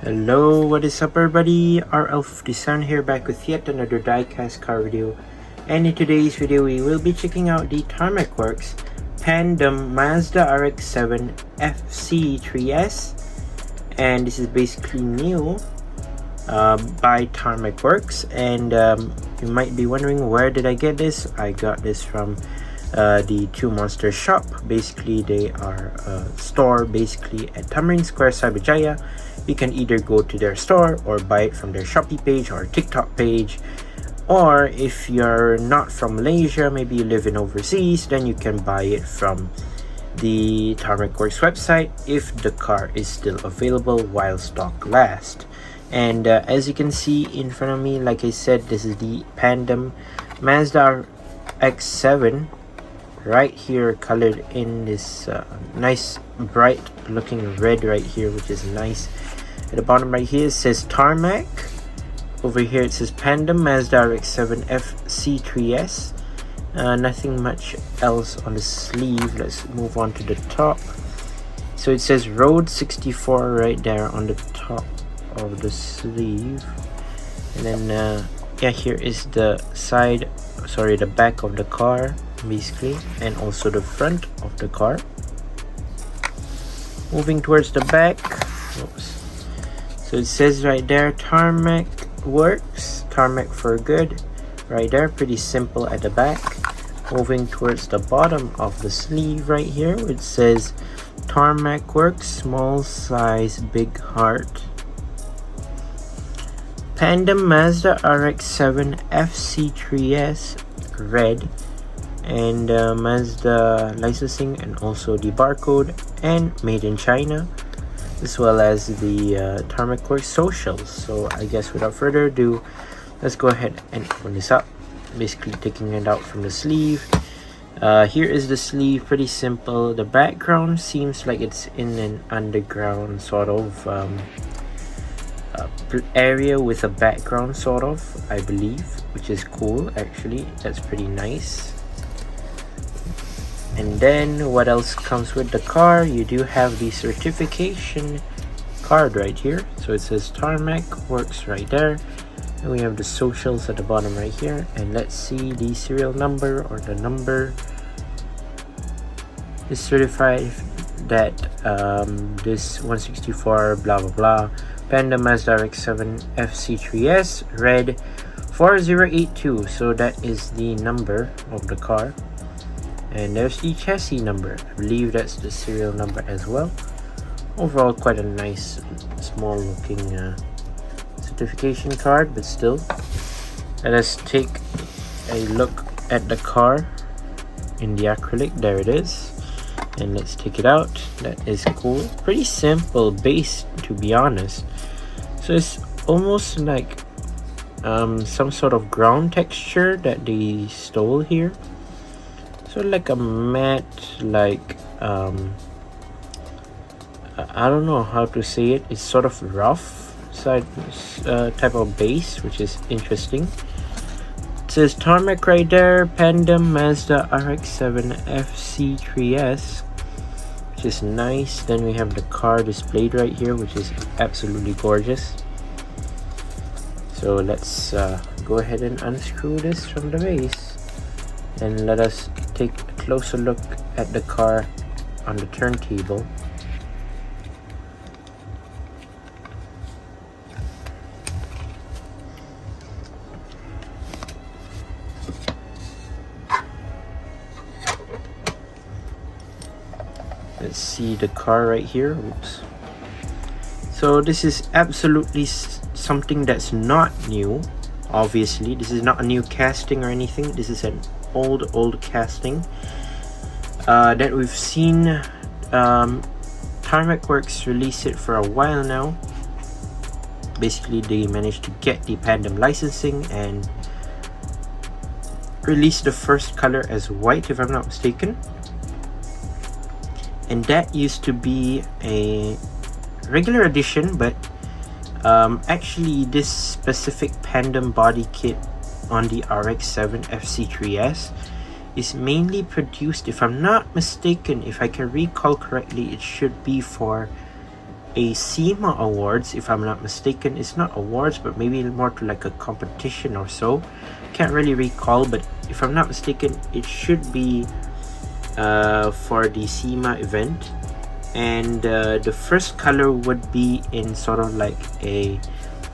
Hello, what is up everybody? RL57 here, back with yet another diecast car video. And in today's video we will be checking out the Tarmac Works Pandem Mazda RX-7 FC3S, and this is basically new by Tarmac Works. And you might be wondering, where did I get this? I got this from the Two Monsters shop. Basically they are a store basically at Tamarind Square, Cyberjaya. You can either go to their store or buy it from their Shopee page or TikTok page. Or if you're not from Malaysia, maybe you live in overseas, then you can buy it from the Tarmac Works website if the car is still available while stock lasts. And as you can see in front of me, like I said, this is the Pandem Mazda RX-7 right here, colored in this nice bright looking red right here, which is nice. At the bottom right here it says Tarmac. Over here it says Pandem Mazda RX-7 FC3S. Nothing much else on the sleeve. Let's move on to the top. So it says Road 64 right there on the top of the sleeve. And then yeah, here is the the back of the car basically, and also the front of the car. Moving towards the back, so it says right there Tarmac Works, Tarmac for good right there, pretty simple at the back. Moving towards the bottom of the sleeve right here, it says Tarmac Works, small size big heart. Pandem Mazda RX-7 FC3S red, and Mazda licensing, and also the barcode and made in China, as well as the Tarmac Works socials. So I guess without further ado, let's go ahead and open this up, basically taking it out from the sleeve. Here is the sleeve, pretty simple. The background seems like it's in an underground sort of area with a background sort of, I believe, which is cool actually. That's pretty nice. And then what else comes with the car? You do have the certification card right here. So it says Tarmac Works right there, and we have the socials at the bottom right here. And let's see the serial number, or the number is certified that this 164 blah blah blah Pandem Mazda RX-7 FC3S red 4082. So that is the number of the car. And there's the chassis number. I believe that's the serial number as well. Overall, quite a nice, small looking certification card, but still. Let us take a look at the car in the acrylic. There it is. And let's take it out. That is cool. Pretty simple base, to be honest. So it's almost like some sort of ground texture that they stole here. So like a matte, like I don't know how to say it. It's sort of rough side type of base, which is interesting. It says Tarmac right there, Pandem Mazda RX-7 FC3S, which is nice. Then we have the car displayed right here, which is absolutely gorgeous. So let's go ahead and unscrew this from the base, and let us take a closer look at the car on the turntable. Let's see the car right here. Oops. So this is absolutely something that's not new. Obviously this is not a new casting or anything. This is an old casting that we've seen. Tarmac Works release it for a while now. Basically they managed to get the Pandem licensing and release the first color as white, if I'm not mistaken. And that used to be a regular edition, but actually this specific Pandem body kit on the RX-7 FC3S is mainly produced, if I'm not mistaken, if I can recall correctly, it should be for a SEMA awards, if I'm not mistaken. It's not awards, but maybe more to like a competition or so. Can't really recall, but if I'm not mistaken, it should be for the SEMA event. And the first color would be in sort of like a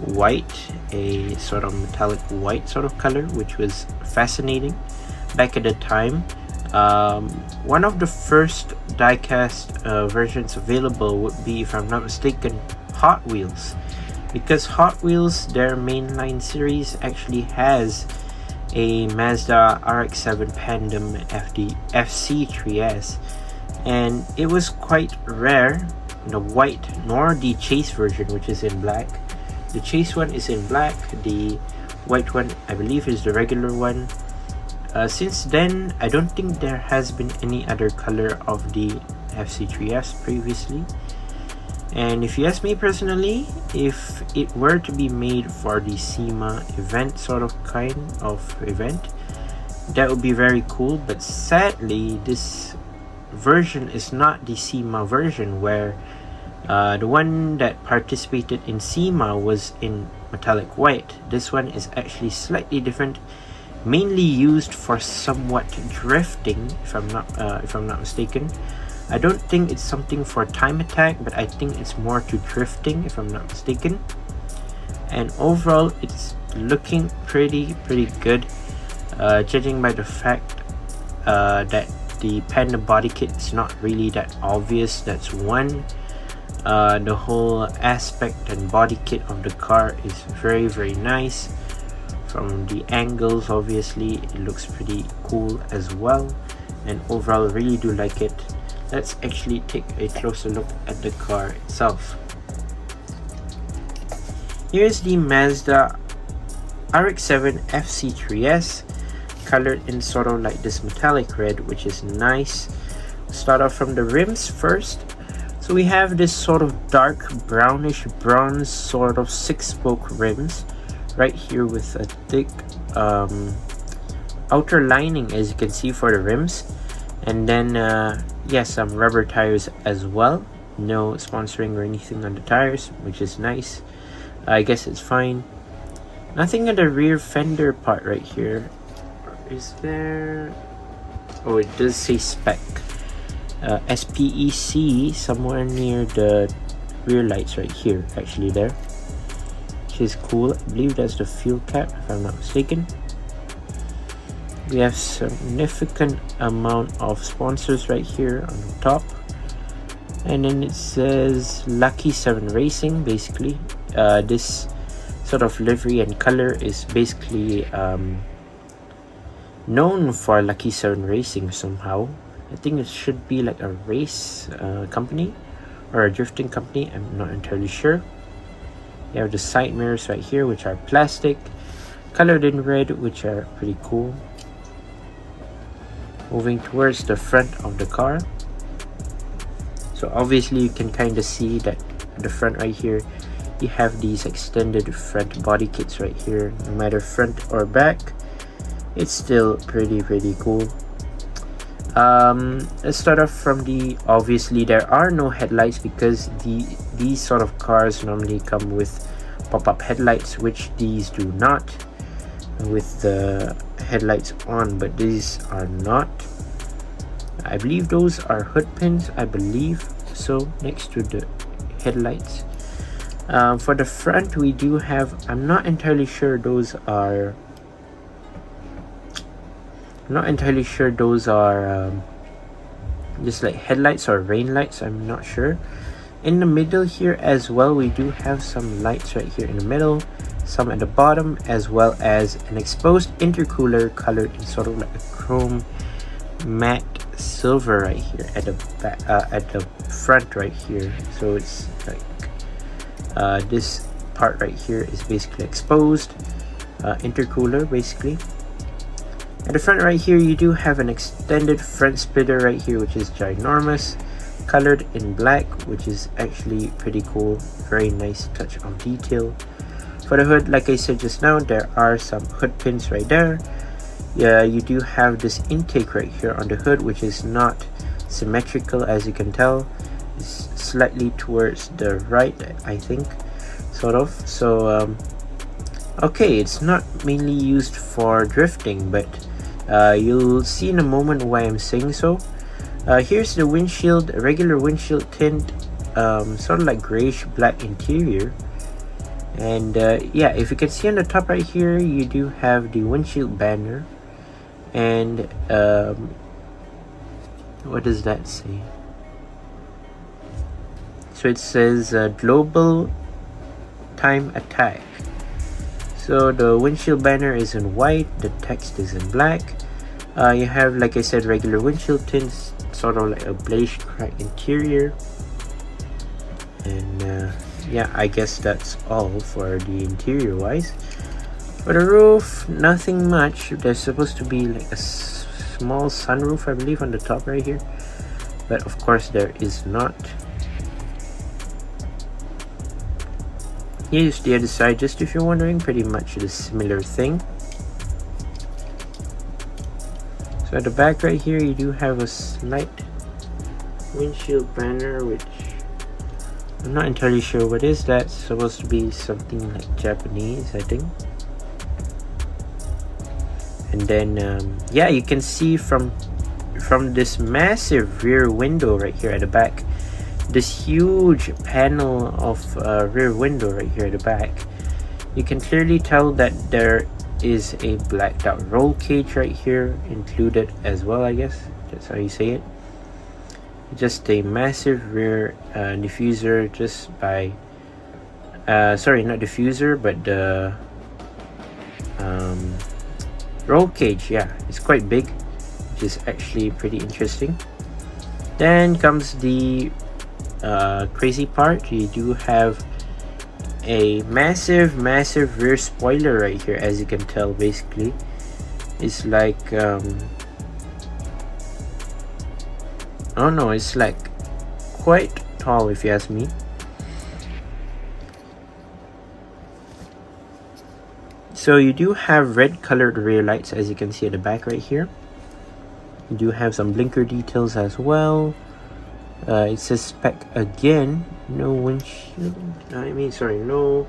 white, a sort of metallic white sort of color, which was fascinating back at the time. One of the first diecast versions available would be, if I'm not mistaken, Hot Wheels, because Hot Wheels, their mainline series, actually has a Mazda RX-7 Pandem FC3S, and it was quite rare, the white nor the chase version, which is in black. The chase one is in black, the white one I believe is the regular one. Since then, I don't think there has been any other color of the FC3S previously. And if you ask me personally, if it were to be made for the SEMA event, sort of kind of event, that would be very cool. But sadly, this version is not the SEMA version, where the one that participated in SEMA was in metallic white. This one is actually slightly different, mainly used for somewhat drifting, if I'm not mistaken. I don't think it's something for time attack, but I think it's more to drifting, if I'm not mistaken. And overall, it's looking pretty good, judging by the fact that the Pandem body kit is not really that obvious. That's one. The whole aspect and body kit of the car is very nice. From the angles, obviously, it looks pretty cool as well. And overall, really do like it. Let's actually take a closer look at the car itself. Here's the Mazda RX-7 FC3S, colored in sort of like this metallic red, which is nice. Start off from the rims first. So we have this sort of dark brownish bronze sort of 6-spoke rims right here with a thick outer lining, as you can see, for the rims. And then some rubber tires as well. No sponsoring or anything on the tires, which is nice. I guess it's fine. Nothing on the rear fender part right here. Is there? Oh, it does say spec. SPEC somewhere near the rear lights right here, actually there, which is cool. I believe that's the fuel cap, if I'm not mistaken. We have significant amount of sponsors right here on the top, and then it says Lucky 7 Racing. Basically, this sort of livery and color is basically known for Lucky 7 Racing somehow. I think it should be like a race company or a drifting company. I'm not entirely sure. You have the side mirrors right here, which are plastic, colored in red, which are pretty cool. Moving towards the front of the car. So obviously you can kind of see that at the front right here, you have these extended front body kits right here. No matter front or back, it's still pretty cool. Let's start off from the, obviously there are no headlights, because these sort of cars normally come with pop-up headlights, which these do not, with the headlights on, but these are not. I believe those are hood pins, I believe so, next to the headlights. For the front, we do have, I'm not entirely sure those are just like headlights or rain lights. I'm not sure. In the middle here as well, we do have some lights right here in the middle, some at the bottom, as well as an exposed intercooler colored in sort of like a chrome matte silver right here at the back, at the front right here. So it's like this part right here is basically exposed intercooler basically. At the front right here, you do have an extended front splitter right here, which is ginormous, colored in black, which is actually pretty cool. Very nice touch of detail. For the hood, like I said just now, there are some hood pins right there. Yeah, you do have this intake right here on the hood, which is not symmetrical, as you can tell. is slightly towards the right, I think, sort of. So okay, it's not mainly used for drifting, but you'll see in a moment why I'm saying so. Here's the windshield, a regular windshield tint, sort of like grayish black interior. And yeah, if you can see on the top right here, you do have the windshield banner. And what does that say? So it says global time attack. So the windshield banner is in white, the text is in black. You have, like I said, regular windshield tints, sort of like a beige crack interior. And yeah, I guess that's all for the interior wise. For the roof, nothing much. There's supposed to be like a small sunroof, I believe, on the top right here, but of course there is not. Here's the other side, just if you're wondering, pretty much the similar thing. So at the back right here, you do have a slight windshield banner, which I'm not entirely sure what is. That's supposed to be something like Japanese, I think. And then yeah, you can see from this massive rear window right here at the back, this huge panel of rear window right here at the back, you can clearly tell that there is a blacked out roll cage right here included as well. I guess that's how you say it. Just a massive rear diffuser, just by sorry, not diffuser, but the roll cage. Yeah, it's quite big, which is actually pretty interesting. Then comes the crazy part. You do have a massive rear spoiler right here, as you can tell. Basically, it's like oh no, it's like quite tall if you ask me. So you do have red colored rear lights, as you can see at the back right here. You do have some blinker details as well. It says spec again, no windshield, no.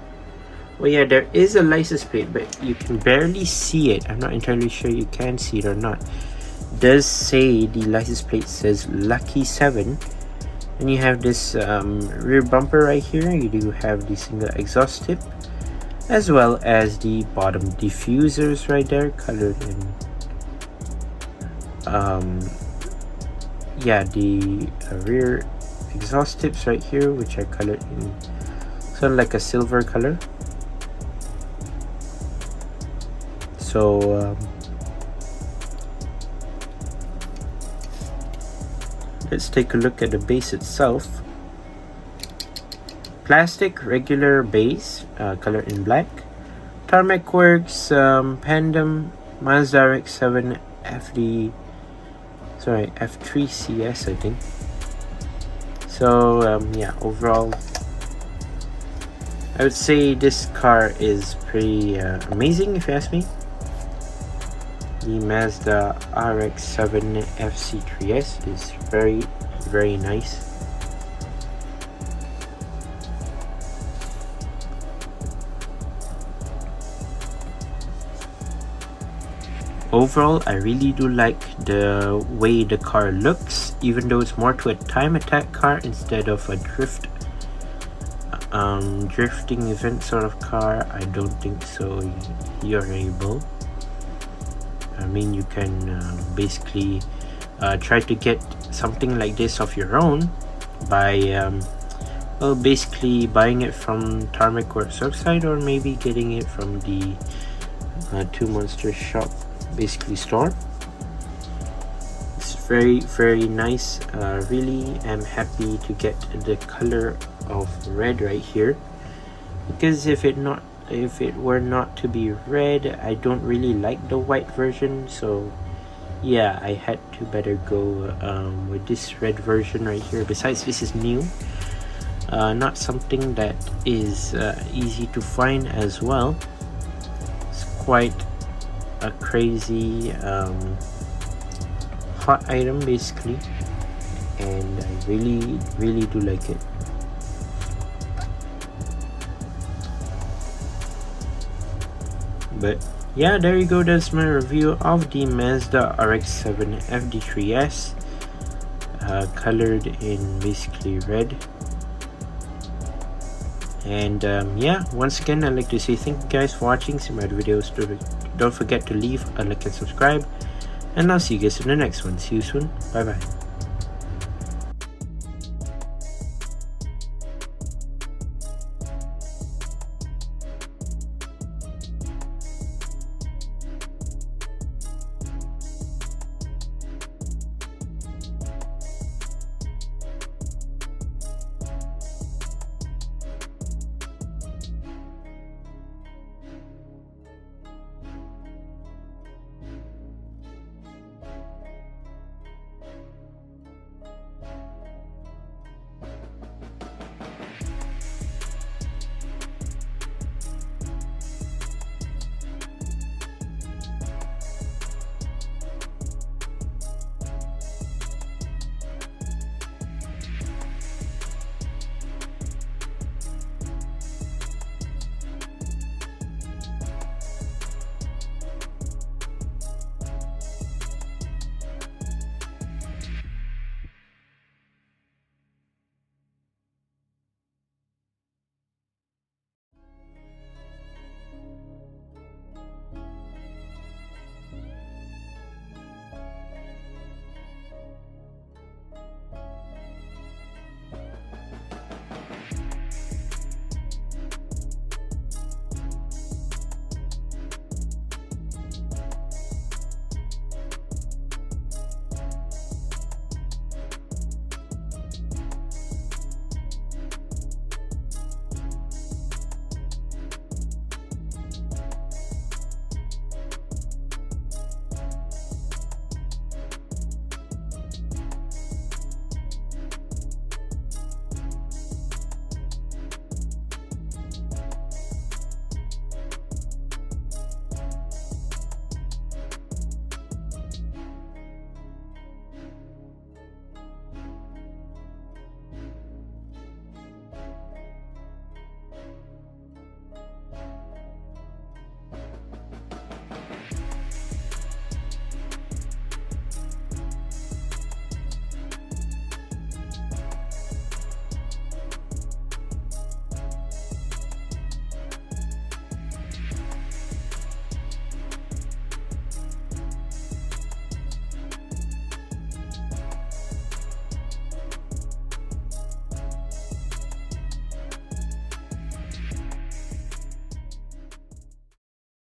Well, yeah, there is a license plate, but you can barely see it. I'm not entirely sure you can see it or not. It does say the license plate says Lucky 7. And you have this rear bumper right here. You do have the single exhaust tip, as well as the bottom diffusers right there, colored in yeah, the rear exhaust tips right here, which are colored in sort of like a silver color. So let's take a look at the base itself. Plastic regular base, colored in black. Tarmac works, Pandem Mazda RX-7 F3CS, I think. So yeah, overall I would say this car is pretty amazing if you ask me. The Mazda RX-7 FC3S is very nice. Overall, I really do like the way the car looks, even though it's more to a time attack car instead of a drifting event sort of car. I don't think so you're able. I mean, you can basically try to get something like this of your own by well, basically buying it from Tarmac Works website, or maybe getting it from the Two Monsters shop, basically store. It's very nice. Really am happy to get the color of red right here, because if it were not to be red, I don't really like the white version. So yeah, I had to better go with this red version right here. Besides, this is new, not something that is easy to find as well. It's quite a crazy hot item basically. and I really do like it. But yeah, there you go. That's my review of the Mazda RX-7 FC3S, colored in basically red. And yeah, once again, I'd like to say thank you guys for watching some other videos. Don't forget to leave a like and subscribe, and I'll see you guys in the next one. See you soon. Bye bye.